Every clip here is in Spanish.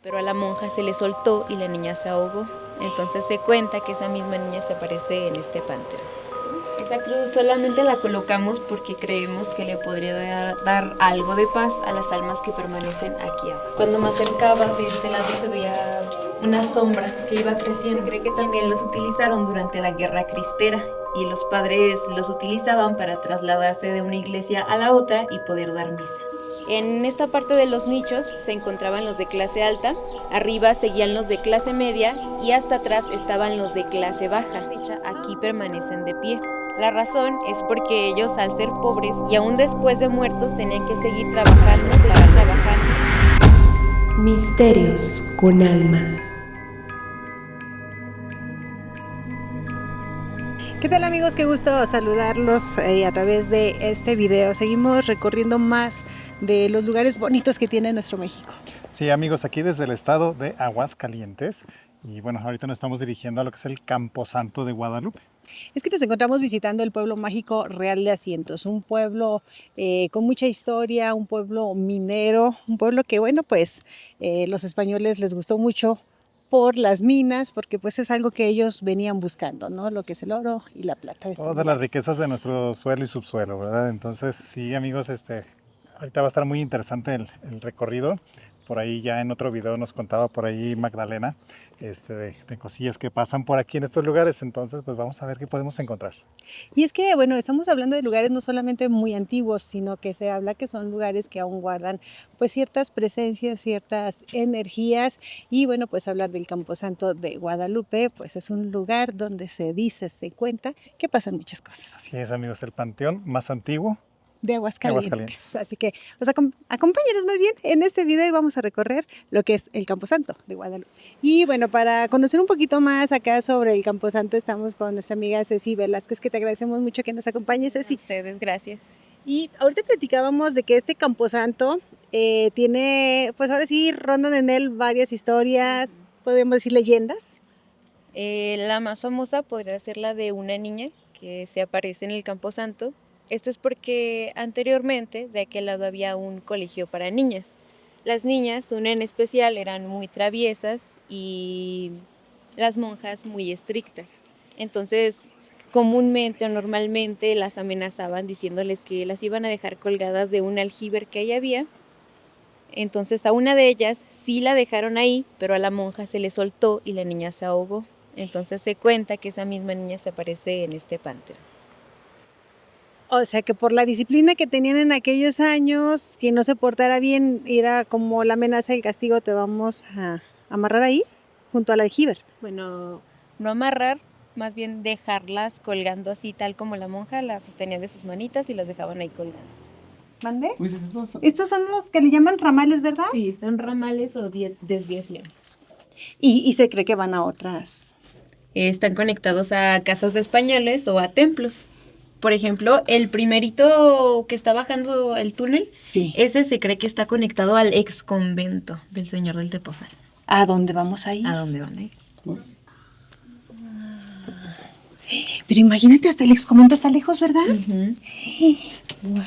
pero a la monja se le soltó y la niña se ahogó. Entonces se cuenta que esa misma niña se aparece en este panteón. Esa cruz solamente la colocamos porque creemos que le podría dar algo de paz a las almas que permanecen aquí abajo. Cuando me acercaba de este lado se veía una sombra que iba creciendo. Se cree que también los utilizaron durante la Guerra Cristera y los padres los utilizaban para trasladarse de una iglesia a la otra y poder dar misa. En esta parte de los nichos se encontraban los de clase alta, arriba seguían los de clase media y hasta atrás estaban los de clase baja. Aquí permanecen de pie. La razón es porque ellos, al ser pobres y aún después de muertos, tenían que seguir trabajando para trabajar. Misterios con alma. ¿Qué tal, amigos? Qué gusto saludarlos a través de este video. Seguimos recorriendo más de los lugares bonitos que tiene nuestro México. Sí, amigos, aquí desde el estado de Aguascalientes. Y bueno, ahorita nos estamos dirigiendo a lo que es el Camposanto de Guadalupe. Es que nos encontramos visitando el pueblo mágico Real de Asientos, un pueblo con mucha historia, un pueblo minero, un pueblo que, bueno, pues los españoles les gustó mucho por las minas, porque pues es algo que ellos venían buscando, ¿no? Lo que es el oro y la plata. Todas las riquezas de nuestro suelo y subsuelo, ¿verdad? Entonces, sí, amigos, ahorita va a estar muy interesante el recorrido. Por ahí ya en otro video nos contaba por ahí Magdalena de cosillas que pasan por aquí en estos lugares. Entonces, pues vamos a ver qué podemos encontrar. Y es que, bueno, estamos hablando de lugares no solamente muy antiguos, sino que se habla que son lugares que aún guardan pues ciertas presencias, ciertas energías. Y bueno, pues hablar del Camposanto de Guadalupe, pues es un lugar donde se dice, se cuenta que pasan muchas cosas. Así es, amigos, el panteón más antiguo De Aguascalientes. Así que acompáñenos más bien en este video y vamos a recorrer lo que es el Camposanto de Guadalupe. Y bueno, para conocer un poquito más acá sobre el Camposanto estamos con nuestra amiga Ceci Velázquez, que te agradecemos mucho que nos acompañes, Ceci. A ustedes, gracias. Y ahorita platicábamos de que este Camposanto tiene, pues ahora sí, rondan en él varias historias, podemos decir leyendas. La más famosa podría ser la de una niña que se aparece en el Camposanto. Esto es porque anteriormente de aquel lado había un colegio para niñas. Las niñas, una en especial, eran muy traviesas y las monjas muy estrictas. Entonces, comúnmente o normalmente las amenazaban diciéndoles que las iban a dejar colgadas de un aljibe que ahí había. Entonces a una de ellas sí la dejaron ahí, pero a la monja se le soltó y la niña se ahogó. Entonces se cuenta que esa misma niña se aparece en este panteón. O sea que por la disciplina que tenían en aquellos años, quien no se portara bien era como la amenaza y el castigo, te vamos a amarrar ahí, junto al aljibe. Bueno, no amarrar, más bien dejarlas colgando así, tal como la monja las sostenía de sus manitas y las dejaban ahí colgando. ¿Mande? Estos son los que le llaman ramales, ¿verdad? Sí, son ramales o desviaciones. Y se cree que van a otras. Están conectados a casas de españoles o a templos. Por ejemplo, el primerito que está bajando el túnel, Sí. Ese se cree que está conectado al ex convento del Señor del Tepozal. ¿A dónde vamos a ir? ¿A dónde van a ir? Pero imagínate, hasta el ex convento está lejos, ¿verdad? Wow.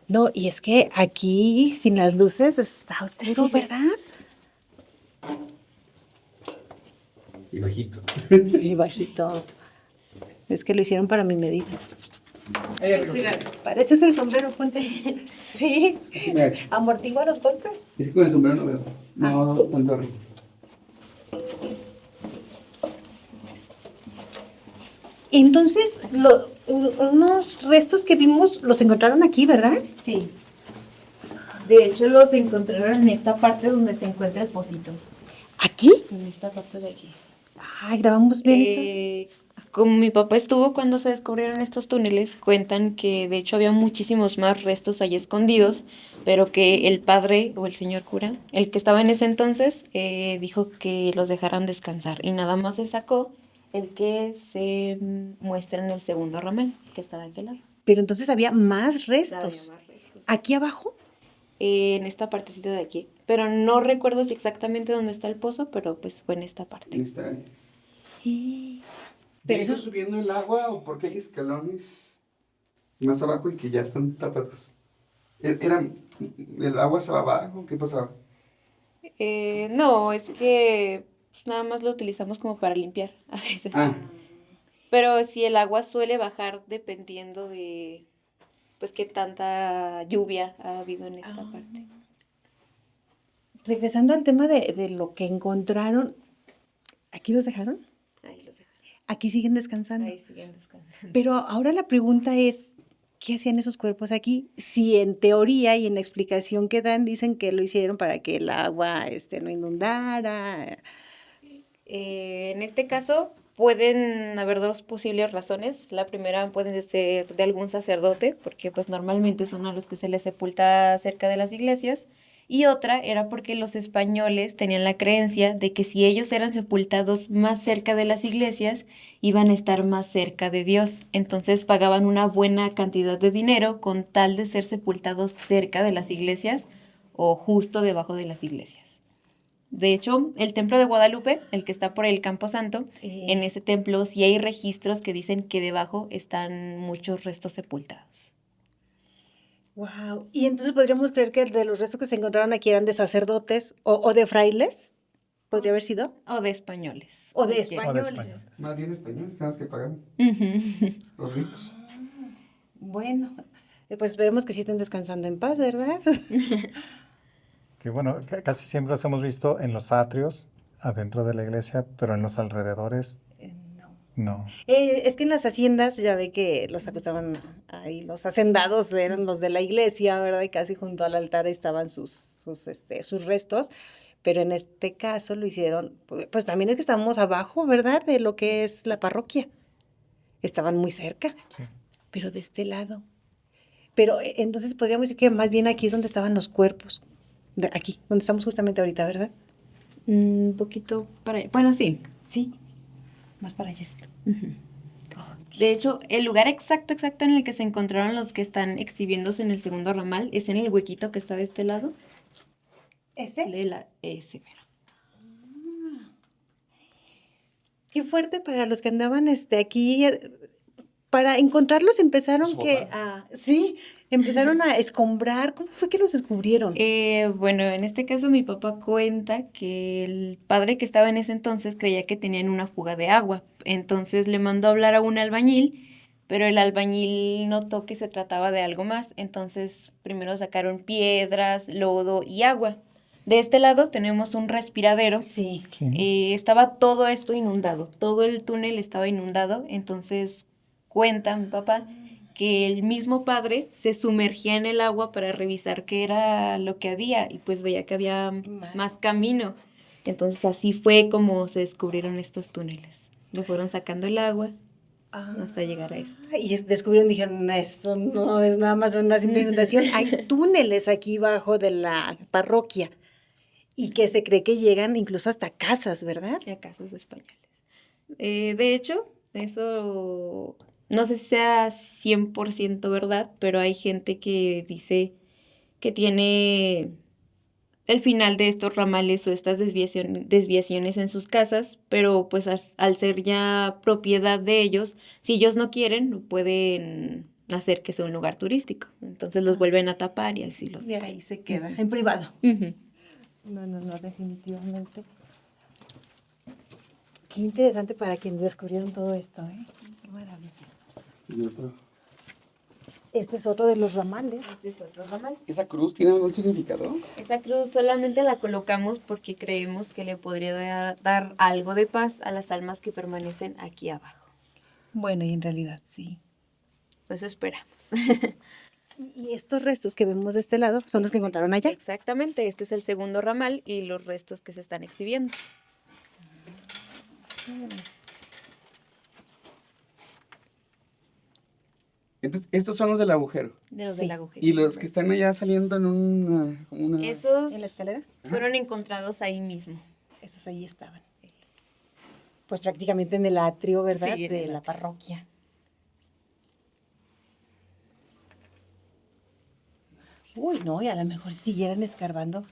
No, y es que aquí, sin las luces, está oscuro, ¿verdad? Y bajito. Y bajito. Es que lo hicieron para mi medida. Pareces el sombrero, ponte. Sí. Amortigua los golpes. Es que con el sombrero no veo. No, tanto arriba. Entonces, unos restos que vimos los encontraron aquí, ¿verdad? Sí. De hecho, los encontraron en esta parte donde se encuentra el pocito. ¿Aquí? En esta parte de aquí. Ay, grabamos bien eso. Como mi papá estuvo cuando se descubrieron estos túneles, cuentan que de hecho había muchísimos más restos ahí escondidos, pero que el padre o el señor cura, el que estaba en ese entonces, dijo que los dejaran descansar y nada más se sacó el que se muestra en el segundo ramal, que está de aquel lado. Pero entonces había más restos. Había más restos. ¿Aquí abajo? En esta partecita de aquí, pero no recuerdo si exactamente dónde está el pozo, pero pues fue en esta parte. En esta área. Pero ¿Eso eso subiendo el agua o porque hay escalones más abajo y que ya están tapados? Era, ¿el agua estaba abajo? ¿Qué pasaba? No, es que pues, nada más lo utilizamos como para limpiar a veces. Ah, Pero sí, el agua suele bajar dependiendo de, pues, qué tanta lluvia ha habido en esta parte. Regresando al tema de lo que encontraron, ¿aquí los dejaron? Ahí los dejan. Aquí siguen descansando. Ahí siguen descansando. Pero ahora la pregunta es, ¿qué hacían esos cuerpos aquí? Si en teoría y en la explicación que dan dicen que lo hicieron para que el agua no inundara. En este caso pueden haber dos posibles razones. La primera puede ser de algún sacerdote, porque pues normalmente son a los que se les sepulta cerca de las iglesias. Y otra era porque los españoles tenían la creencia de que si ellos eran sepultados más cerca de las iglesias, iban a estar más cerca de Dios. Entonces pagaban una buena cantidad de dinero con tal de ser sepultados cerca de las iglesias o justo debajo de las iglesias. De hecho, el templo de Guadalupe, el que está por el Campo Santo, en ese templo sí hay registros que dicen que debajo están muchos restos sepultados. Wow. Y entonces podríamos creer que de los restos que se encontraron aquí eran de sacerdotes o de frailes. ¿Podría haber sido? O de españoles. O de cualquiera. O de españoles. españoles. más bien españoles, que más que pagaban. Ujú. Los ricos. Bueno, pues esperemos que sí estén descansando en paz, ¿verdad? Que bueno, casi siempre los hemos visto en los atrios, adentro de la iglesia, pero en los alrededores, No. no. Es que en las haciendas ya ve que los acostaban ahí, los hacendados eran los de la iglesia, ¿verdad? Y casi junto al altar estaban sus restos, pero en este caso lo hicieron, pues también es que estábamos abajo, ¿verdad? De lo que es la parroquia. Estaban muy cerca, Sí. pero de este lado. Pero entonces podríamos decir que más bien aquí es donde estaban los cuerpos, aquí, donde estamos justamente ahorita, ¿verdad? Un poquito para allá. Bueno, sí. Sí, más para allá. De hecho, el lugar exacto en el que se encontraron los que están exhibiéndose en el segundo ramal es en el huequito que está de este lado. ¿Ese? Ese, mero. Qué fuerte para los que andaban aquí. Para encontrarlos empezaron empezaron a escombrar. ¿Cómo fue que los descubrieron? Bueno, en este caso mi papá cuenta que el padre que estaba en ese entonces creía que tenían una fuga de agua. Entonces le mandó a hablar a un albañil, pero el albañil notó que se trataba de algo más. Entonces primero sacaron piedras, lodo y agua. De este lado tenemos un respiradero. Sí. Sí. Estaba todo esto inundado, todo el túnel estaba inundado. Entonces cuenta mi papá que el mismo padre se sumergía en el agua para revisar qué era lo que había y pues veía que había más camino. Entonces así fue como se descubrieron estos túneles. Le fueron sacando el agua hasta llegar a esto. Y descubrieron, dijeron, esto no es nada más una simple inundación. Hay túneles aquí bajo de la parroquia y que se cree que llegan incluso hasta casas, ¿verdad? A casas españoles. De hecho, eso no sé si sea 100% verdad, pero hay gente que dice que tiene el final de estos ramales o estas desviaciones en sus casas, pero pues al ser ya propiedad de ellos, si ellos no quieren, no pueden hacer que sea un lugar turístico. Entonces los vuelven a tapar y así los Y ahí se queda, en privado. Ujú. No, definitivamente. Qué interesante para quienes descubrieron todo esto, ¿eh? Qué maravilla. Este es otro de los ramales. Este es otro ramal. ¿Esa cruz tiene algún significado? Esa cruz solamente la colocamos porque creemos que le podría dar algo de paz a las almas que permanecen aquí abajo. Bueno, y en realidad sí. Pues esperamos. Y estos restos que vemos de este lado son los que encontraron allá. Exactamente, este es el segundo ramal y los restos que se están exhibiendo. Entonces, estos son los del agujero. De los Sí. del agujero. Y los que están allá saliendo en una... Esos ¿En la escalera? fueron encontrados ahí mismo. Esos ahí estaban. Pues prácticamente en el atrio, ¿verdad? Sí, en de el la atrio. parroquia. Uy, no, y a lo mejor si siguieran escarbando,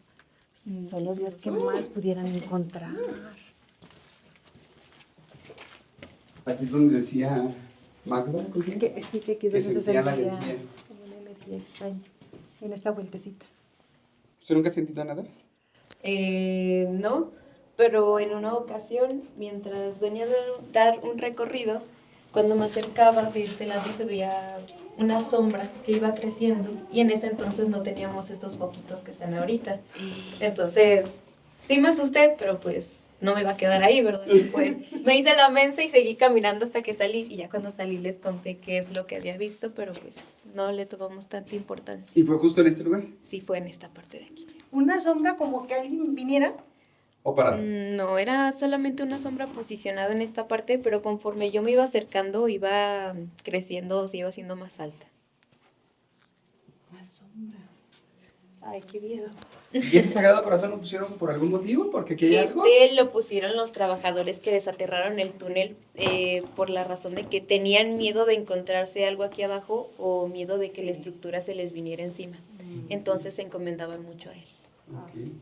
son los Dios que más pudieran encontrar. Aquí es donde decía Magda, ¿cómo se llama? Sí, que aquí es Que donde se sentía la sentía energía. como una energía extraña. en esta vueltecita? ¿Usted nunca ha sentido nada? No, pero en una ocasión, mientras venía de dar un recorrido, cuando me acercaba de este lado se veía una sombra que iba creciendo y en ese entonces no teníamos estos foquitos que están ahorita. Entonces, sí me asusté, pero pues no me iba a quedar ahí, ¿verdad? Y pues me hice la mensa y seguí caminando hasta que salí y ya cuando salí les conté qué es lo que había visto, pero pues no le tomamos tanta importancia. ¿Y fue justo en este lugar? Sí fue en esta parte de aquí. Una sombra como que alguien viniera. ¿O parado? No, era solamente una sombra posicionada en esta parte, pero conforme yo me iba acercando, iba creciendo, se iba haciendo más alta. Una sombra. Ay, qué miedo. ¿Y ese Sagrado Corazón lo pusieron por algún motivo? ¿Porque aquí hay algo? Lo pusieron los trabajadores que desaterraron el túnel por la razón de que tenían miedo de encontrarse algo aquí abajo o miedo de que la estructura se les viniera encima. Entonces se encomendaban mucho a él. Ok.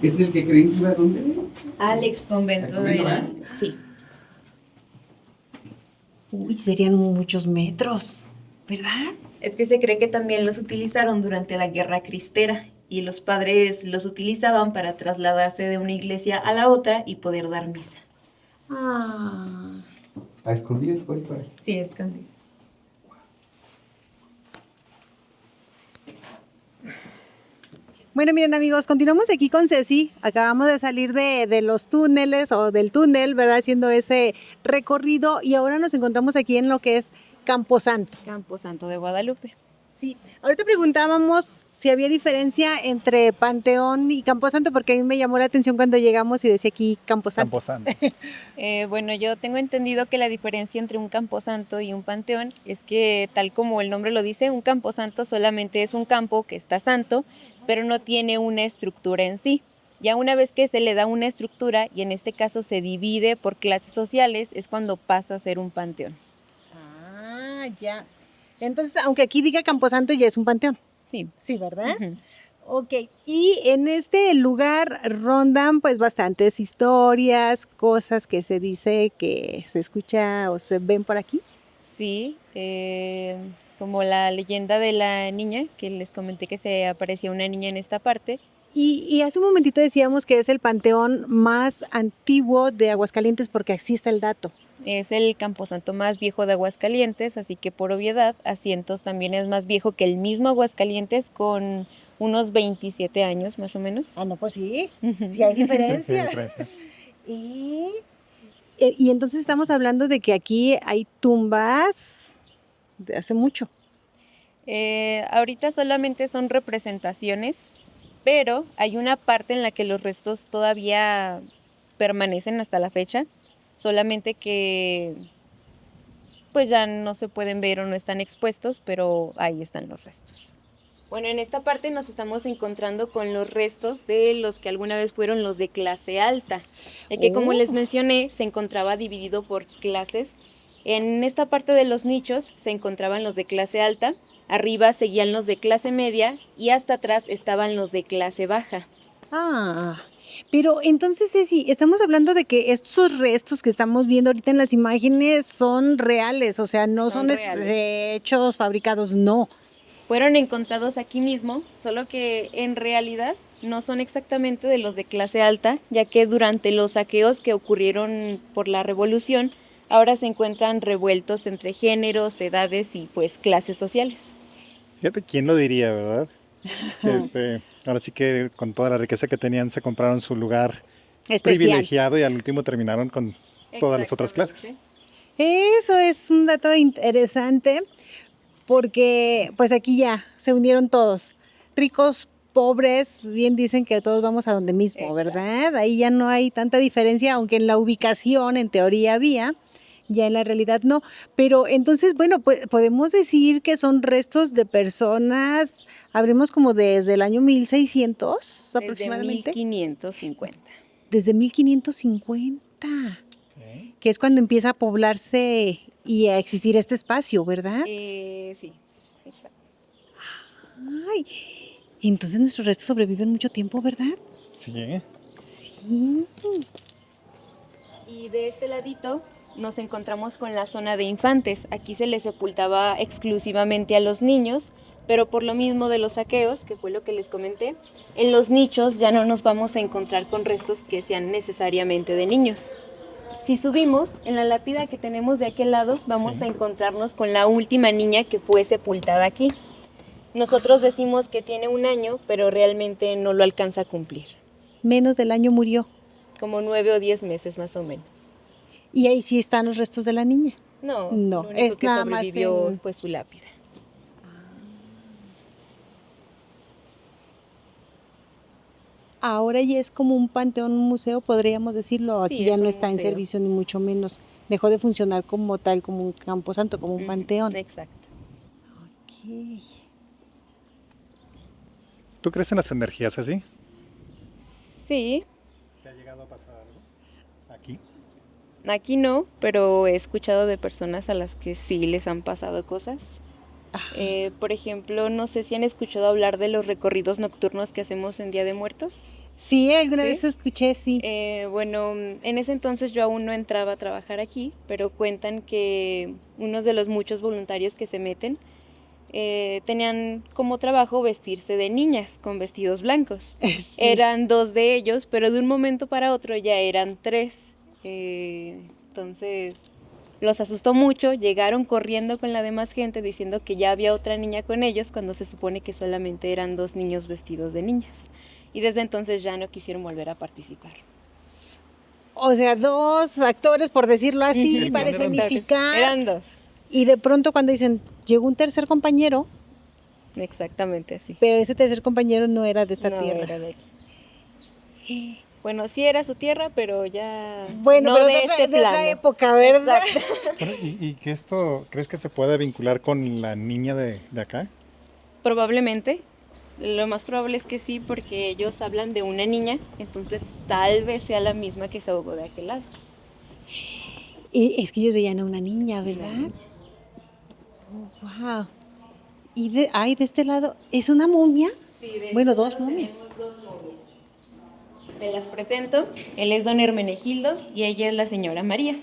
¿Es el que creen que iba a dónde? Al ex convento ¿Al convento, verdad? Sí. Uy, serían muchos metros, ¿verdad? Es que se cree que también los utilizaron durante la Guerra Cristera y los padres los utilizaban para trasladarse de una iglesia a la otra y poder dar misa. Ah. A escondidas, pues, para. Sí, escondido. Bueno, miren amigos, continuamos aquí con Ceci. Acabamos de salir de los túneles o del túnel, ¿verdad? Haciendo ese recorrido y ahora nos encontramos aquí en lo que es Camposanto. Camposanto de Guadalupe. Sí, ahorita preguntábamos si había diferencia entre Panteón y Camposanto porque a mí me llamó la atención cuando llegamos y decía aquí Camposanto. Camposanto. Bueno, yo tengo entendido que la diferencia entre un camposanto y un panteón es que, tal como el nombre lo dice, un camposanto solamente es un campo que está santo, pero no tiene una estructura en sí. Ya una vez que se le da una estructura, y en este caso se divide por clases sociales, es cuando pasa a ser un panteón. Ah, ya. Entonces, aunque aquí diga Camposanto, ya es un panteón. Sí. Sí, ¿verdad? Ujú. Ok, y en este lugar rondan pues bastantes historias, cosas que se dice que se escucha o se ven por aquí. Sí, como la leyenda de la niña, que les comenté que se aparecía una niña en esta parte. Y hace un momentito decíamos que es el panteón más antiguo de Aguascalientes porque así está el dato. Es el camposanto más viejo de Aguascalientes, así que por obviedad, Asientos también es más viejo que el mismo Aguascalientes con unos 27 años más o menos. Ah, no, pues sí, Ujú. sí hay Sí, sí, hay diferencia. diferencia. Y entonces estamos hablando de que aquí hay tumbas de hace mucho. Ahorita solamente son representaciones, pero hay una parte en la que los restos todavía permanecen hasta la fecha, solamente que pues ya no se pueden ver o no están expuestos, pero ahí están los restos. Bueno, en esta parte nos estamos encontrando con los restos de los que alguna vez fueron los de clase alta, ya que como les mencioné, se encontraba dividido por clases. En esta parte de los nichos se encontraban los de clase alta, arriba seguían los de clase media y hasta atrás estaban los de clase baja. Ah, pero entonces, Ceci, estamos hablando de que estos restos que estamos viendo ahorita en las imágenes son reales, o sea, no Son son reales. hechos, fabricados, no. Fueron encontrados aquí mismo, solo que en realidad no son exactamente de los de clase alta, ya que durante los saqueos que ocurrieron por la revolución, ahora se encuentran revueltos entre géneros, edades y pues clases sociales. Fíjate, ¿quién lo diría, verdad? Ahora sí que con toda la riqueza que tenían se compraron su lugar Especial. privilegiado y al último terminaron con todas las otras clases. Eso es un dato interesante porque pues aquí ya se unieron todos, ricos, pobres, bien dicen que todos vamos a donde mismo, Exacto. ¿verdad? Ahí ya no hay tanta diferencia, aunque en la ubicación en teoría había, ya en la realidad no. Pero entonces, bueno, pues podemos decir que son restos de personas, hablemos como desde el año 1600 aproximadamente. Desde 1550. Desde 1550, que es cuando empieza a poblarse y a existir este espacio, ¿verdad? Sí, exacto. Ay, y entonces nuestros restos sobreviven mucho tiempo, ¿verdad? Sí, Sí. Y de este ladito nos encontramos con la zona de infantes. Aquí se les sepultaba exclusivamente a los niños, pero por lo mismo de los saqueos, que fue lo que les comenté, en los nichos ya no nos vamos a encontrar con restos que sean necesariamente de niños. Si subimos, en la lápida que tenemos de aquel lado, vamos a encontrarnos con la última niña que fue sepultada aquí. Nosotros decimos que tiene 1 año, pero realmente no lo alcanza a cumplir. Menos del año murió. Como 9 o 10 meses más o menos. Y ahí sí están los restos de la niña. No, No, lo único es que nada más sobrevivió en... fue su lápida. Ahora ya es como un panteón, un museo, podríamos decirlo. Aquí Sí, ya es no un está en museo. servicio ni mucho menos. Dejó de funcionar como tal, como un camposanto, como un panteón. Exacto. Ok. ¿Tú crees en las energías así? Sí, ¿Te ha llegado a pasar algo aquí? aquí no, pero he escuchado de personas a las que sí les han pasado cosas. Por ejemplo, no sé si han escuchado hablar de los recorridos nocturnos que hacemos en Día de Muertos. Sí, alguna ¿Sí? vez escuché, sí. Bueno, en ese entonces yo aún no entraba a trabajar aquí, pero cuentan que unos de los muchos voluntarios que se meten tenían como trabajo vestirse de niñas con vestidos blancos. Sí. Eran 2 de ellos, pero de un momento para otro ya eran 3. Entonces los asustó mucho, llegaron corriendo con la demás gente diciendo que ya había otra niña con ellos cuando se supone que solamente eran 2 niños vestidos de niñas. Y desde entonces ya no quisieron volver a participar. O sea, 2 actores, por decirlo así, Ujú. para Eran escenificar. Eran 2, Y de pronto cuando dicen, llegó un tercer compañero, exactamente así. pero ese tercer compañero no era de esta No tierra. era de aquí. Bueno, sí era su tierra, pero ya Bueno, no pero de de otra, este de otra plano. época, ¿verdad? Exacto. Bueno, ¿y que esto crees que se puede vincular con la niña de acá? Probablemente. Lo más probable es que sí, porque ellos hablan de una niña, entonces tal vez sea la misma que se ahogó de aquel lado. Y es que ellos veían a una niña, ¿verdad? Oh, wow. Y de este lado, ¿es una momia? Sí, de Bueno, este 2 lado momias. tenemos 2 momias. Te las presento. Él es don Hermenegildo y ella es la señora María.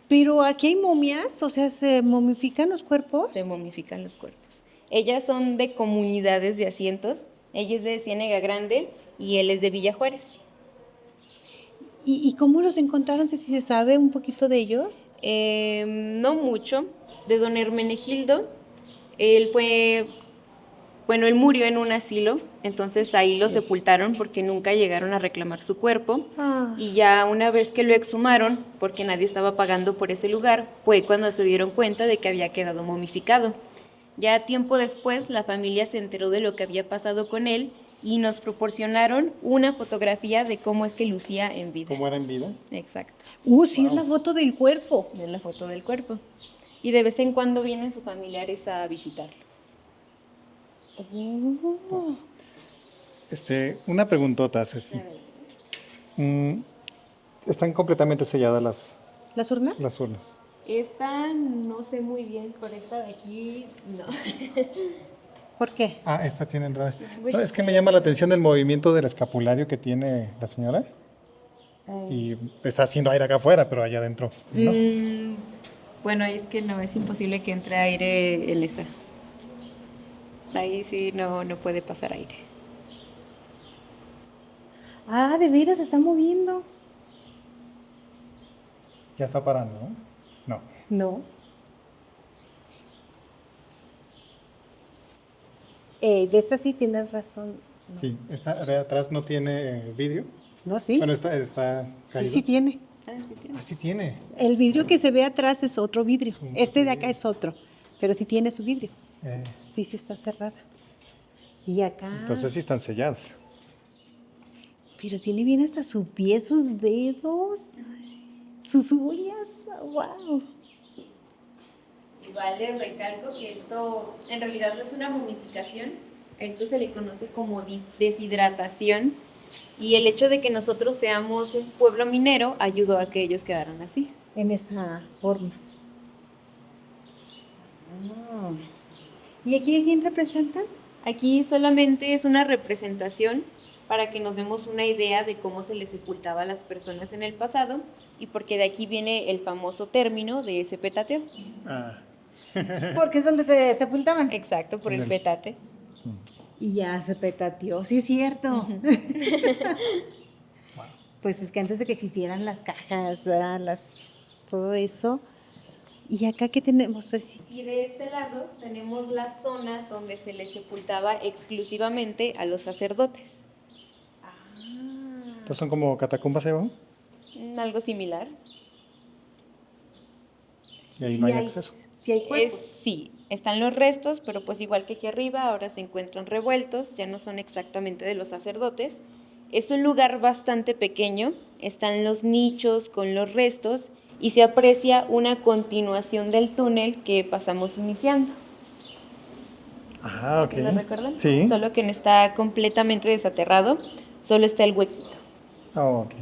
Pero aquí hay momias, o sea, ¿se momifican los cuerpos? Se momifican los cuerpos. Ellas son de comunidades de asientos. Ella es de Ciénega Grande y él es de Villa Juárez. ¿Y cómo los encontraron? Si se sabe un poquito de ellos. No mucho. De don Hermenegildo, él fue, bueno, él murió en un asilo, entonces ahí lo sepultaron porque nunca llegaron a reclamar su cuerpo. Ah. Y ya una vez que lo exhumaron, porque nadie estaba pagando por ese lugar, fue cuando se dieron cuenta de que había quedado momificado. Ya tiempo después, la familia se enteró de lo que había pasado con él y nos proporcionaron una fotografía de cómo es que lucía en vida. ¿Cómo era en vida? Exacto, Sí, es la foto del cuerpo. es la foto del cuerpo. Y de vez en cuando vienen sus familiares a visitarlo. Oh. Una preguntota, Ceci. Están completamente selladas ¿Las urnas? las urnas. Esa no sé muy bien, por esta de aquí no. ¿Por qué? Ah, esta tiene entrada. No, es que me llama la atención el movimiento del escapulario que tiene la señora. Y está haciendo aire acá afuera, pero allá adentro, ¿no? Bueno, es que no, es imposible que entre aire en esa. Ahí sí no puede pasar aire. Ah, de veras, se está moviendo. Ya está parando, ¿no? No. No. De esta sí tienes razón. No. Sí, esta de atrás no tiene vidrio. No, sí. Bueno, está Sí, caído. sí tiene. Ah, sí tiene. El vidrio que se ve atrás es otro vidrio. Es un Este de vidrio. acá es otro. Pero sí tiene su vidrio. Eh, Sí, sí está cerrada. Y acá. entonces sí están selladas. Pero tiene bien hasta su pie, sus dedos, sus uñas. ¡Wow! Igual les recalco que esto en realidad no es una momificación, a esto se le conoce como deshidratación y el hecho de que nosotros seamos un pueblo minero ayudó a que ellos quedaran así. En esa forma. Ah. ¿Y aquí a quién representan? Aquí solamente es una representación para que nos demos una idea de cómo se les sepultaba a las personas en el pasado y porque de aquí viene el famoso término de ese petateo. Ah, Porque es donde te sepultaban. Exacto, por el Bien. petate. Y ya se petateó, sí es cierto. Pues es que antes de que existieran las cajas, ¿verdad? Todo eso. ¿Y acá qué tenemos? Ceci? Y de este lado tenemos la zona donde se les sepultaba exclusivamente a los sacerdotes. Entonces son como catacumbas ahí abajo Algo similar. y ahí no hay acceso. Sí hay cuerpos. Sí, están los restos, pero pues igual que aquí arriba, ahora se encuentran revueltos, ya no son exactamente de los sacerdotes. Es un lugar bastante pequeño, están los nichos con los restos y se aprecia una continuación del túnel que pasamos iniciando. Ah, ok. ¿Sí lo recuerdan? Sí. Solo que no está completamente desaterrado, solo está el huequito. Oh, ok.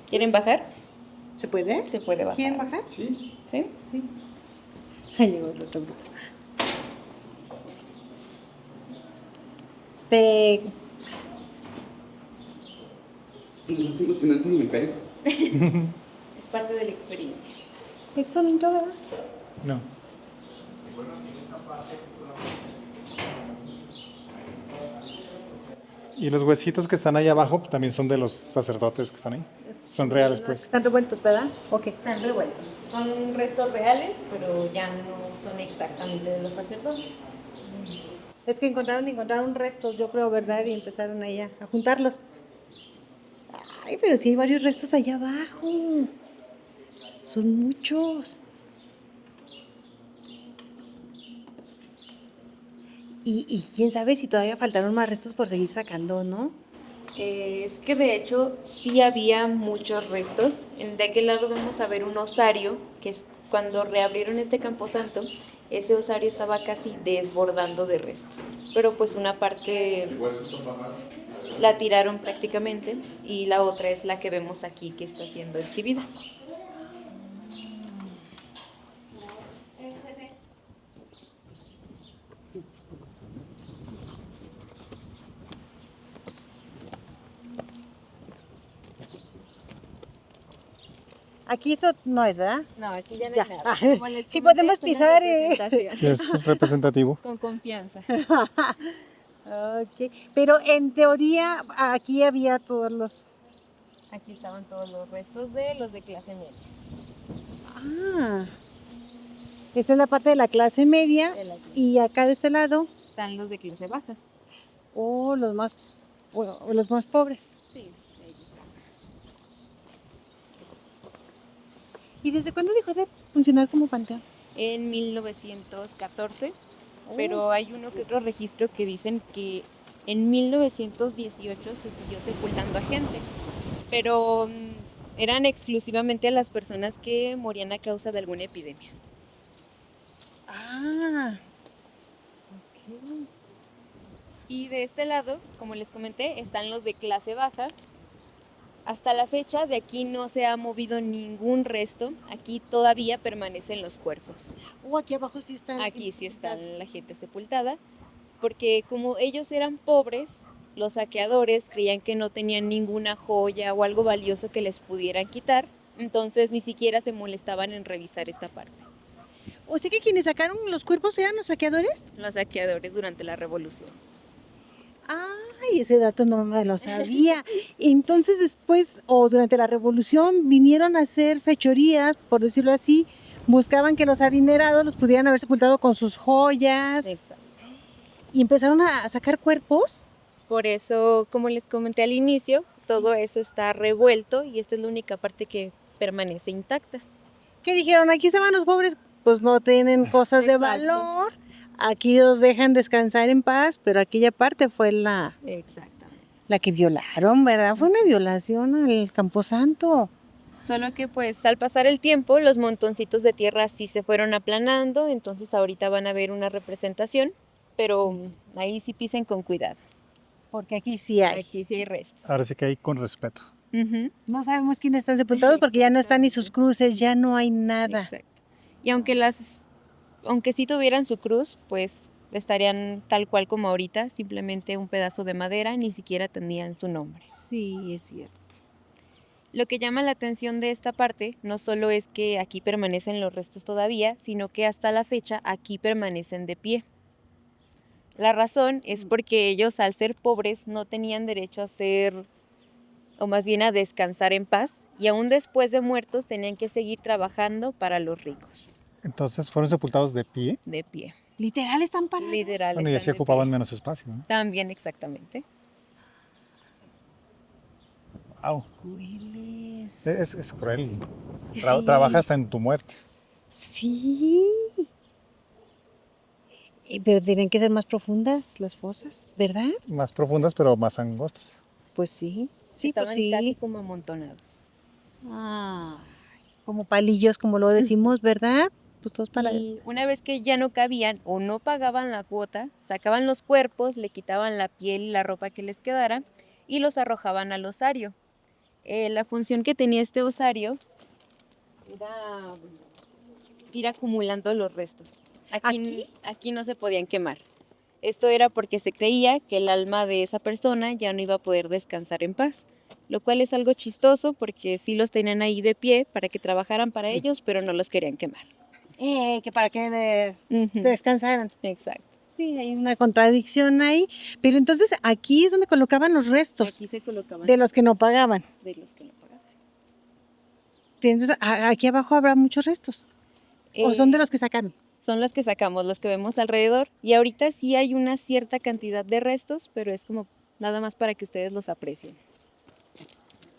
¿Quieren bajar? ¿Se puede? Se puede bajar. ¿Quieren bajar? Sí. ¿Sí? Ahí llegó el otro grupo. Te... Es emocionante y me caigo. Es parte de la experiencia. Edson entró, ¿verdad? No. Y los huesitos que están ahí abajo también son de los sacerdotes que están ahí. Son reales, pues. Están revueltos, ¿verdad? Ok. Están revueltos. Son restos reales, pero ya no son exactamente de los sacerdotes. Es que encontraron restos, yo creo, ¿verdad? Y empezaron ahí a juntarlos. Ay, pero sí hay varios restos allá abajo. Son muchos. Y quién sabe si todavía faltaron más restos por seguir sacando, ¿no? Es que de hecho sí había muchos restos. De aquel lado vamos a ver un osario, que es cuando reabrieron este camposanto, ese osario estaba casi desbordando de restos. Pero pues una parte la tiraron prácticamente y la otra es la que vemos aquí que está siendo exhibida. Aquí eso no es, ¿verdad? No, aquí ya no Ya. hay nada. Como les Sí comenté, podemos es una pisar, representación. Es representativo. Con confianza. Ok. Pero en teoría aquí había todos los... Aquí estaban todos los restos de los de clase media. Ah. Esta es la parte de la clase media. De la clase. Y acá de este lado, Están los de clase baja. los más pobres. Sí. ¿Y desde cuándo dejó de funcionar como panteón? En 1914, pero hay uno que otro registro que dicen que en 1918 se siguió sepultando a gente, pero eran exclusivamente las personas que morían a causa de alguna epidemia. Ah. Y de este lado, como les comenté, están los de clase baja. Hasta la fecha de aquí no se ha movido ningún resto, aquí todavía permanecen los cuerpos. Aquí abajo sí están. Aquí sí está la gente sepultada, porque como ellos eran pobres, los saqueadores creían que no tenían ninguna joya o algo valioso que les pudieran quitar, entonces ni siquiera se molestaban en revisar esta parte. O sea que quienes sacaron los cuerpos eran los saqueadores. Los saqueadores durante la revolución. Ay, ese dato no me lo sabía. Entonces después, o durante la revolución, vinieron a hacer fechorías, por decirlo así, buscaban que los adinerados los pudieran haber sepultado con sus joyas. Exacto. Y empezaron a sacar cuerpos. Por eso, como les comenté al inicio, todo eso está revuelto y esta es la única parte que permanece intacta. ¿Qué dijeron? Aquí estaban los pobres, pues no tienen cosas de Exacto. valor. Aquí los dejan descansar en paz, pero aquella parte fue la que violaron, ¿verdad? Fue una violación al camposanto. Solo que pues al pasar el tiempo los montoncitos de tierra sí se fueron aplanando, entonces ahorita van a ver una representación, pero ahí sí pisen con cuidado. Porque aquí sí hay. Aquí sí hay restos. Ahora sí que hay con respeto. No sabemos quiénes están sepultados porque ya no están ni sus cruces, ya no hay nada. Exacto. Y aunque sí tuvieran su cruz, pues estarían tal cual como ahorita, simplemente un pedazo de madera, ni siquiera tenían su nombre. Sí, es cierto. Lo que llama la atención de esta parte no solo es que aquí permanecen los restos todavía, sino que hasta la fecha aquí permanecen de pie. La razón es porque ellos, al ser pobres, no tenían derecho a ser, o más bien a descansar en paz, y aún después de muertos tenían que seguir trabajando para los ricos. Entonces fueron sepultados de pie. De pie. Literal están parados. Literal. Bueno, y están así de ocupaban pie. menos espacio, ¿no? También, exactamente. Wow. Crueles. Es cruel. Sí. Trabaja hasta en tu muerte. Sí. Pero tienen que ser más profundas las fosas, ¿verdad? Más profundas, pero más angostas. Pues sí. Sí, Estaban pues sí. casi como amontonados. Ay, como palillos, como lo decimos, ¿verdad? Pues todos para... Y una vez que ya no cabían o no pagaban la cuota, sacaban los cuerpos, le quitaban la piel y la ropa que les quedara y los arrojaban al osario. La función que tenía este osario era ir acumulando los restos. Aquí no se podían quemar. Esto era porque se creía que el alma de esa persona ya no iba a poder descansar en paz, lo cual es algo chistoso porque sí los tenían ahí de pie para que trabajaran para ellos, pero no los querían quemar. Que para que Ujú. descansaran. Exacto. Sí, hay una contradicción ahí. Pero entonces aquí es donde colocaban los restos Aquí se colocaban de los que no pagaban. de los que no pagaban. Pero entonces aquí abajo habrá muchos restos. ¿O son de los que sacaron? Son los que sacamos, los que vemos alrededor. Y ahorita sí hay una cierta cantidad de restos, pero es como nada más para que ustedes los aprecien.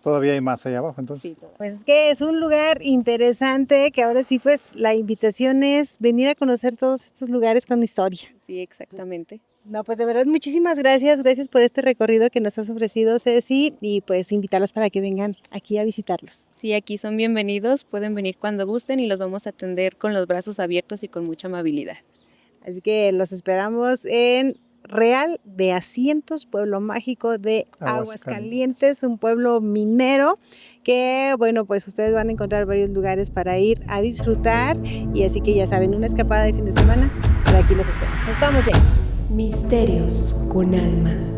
Todavía hay más allá abajo, entonces. Sí, todo. Pues es que es un lugar interesante que ahora sí, pues la invitación es venir a conocer todos estos lugares con historia. Sí, exactamente. No, pues de verdad muchísimas gracias por este recorrido que nos has ofrecido, Ceci, y pues invitarlos para que vengan aquí a visitarlos. Sí, aquí son bienvenidos, pueden venir cuando gusten y los vamos a atender con los brazos abiertos y con mucha amabilidad. Así que los esperamos en Real de Asientos, pueblo mágico de Aguascalientes, un pueblo minero que, bueno, pues ustedes van a encontrar varios lugares para ir a disfrutar y así que ya saben, una escapada de fin de semana, por aquí los espero. Nos vamos, James. Misterios con alma.